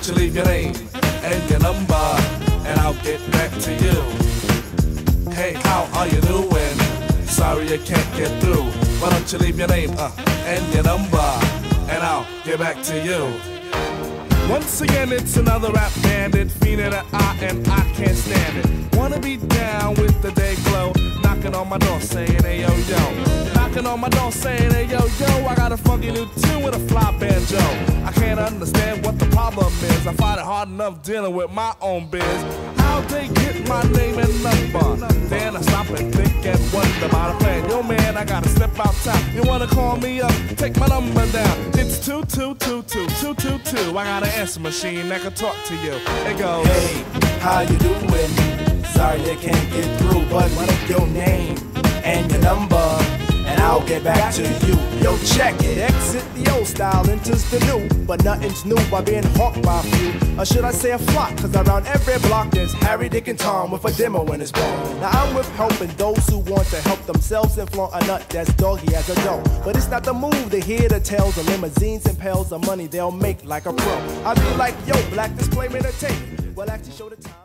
don't you leave your name and your number, and I'll get back to you. Hey, how are you doing? Sorry I can't get through. Why don't you leave your name and your number, and I'll get back to you. Once again, it's another rap bandit, fiend in the eye, and I can't stand it. Wanna be down with the day glow, knocking on my door saying, hey yo yo. Knocking on my door saying, hey yo yo, I got a funky new tune with a fly banjo. I can't understand what the problem is. I find it hard enough dealing with my own biz. How'd they get my name and number? Then I stop and think and wonder about a plan. Yo man, I gotta step out top. You wanna call me up? Take my number down. It's 2222222. I got an answer machine that can talk to you. It goes, hey, how you doing? Sorry I can't get through, but what your name and your number, and I'll get back to you. Yo, check it. Exit the old style, enters the new, but nothing's new by being hawked by a few. Or should I say a flock? Cause around every block there's Harry, Dick, and Tom with a demo in his palm. Now I'm with helping those who want to help themselves and flaunt a nut that's doggy as a dough. But it's not the move to hear the tales of limousines and pails of money they'll make like a pro. I'll be like, yo, black display made a tape. Well, actually show the time.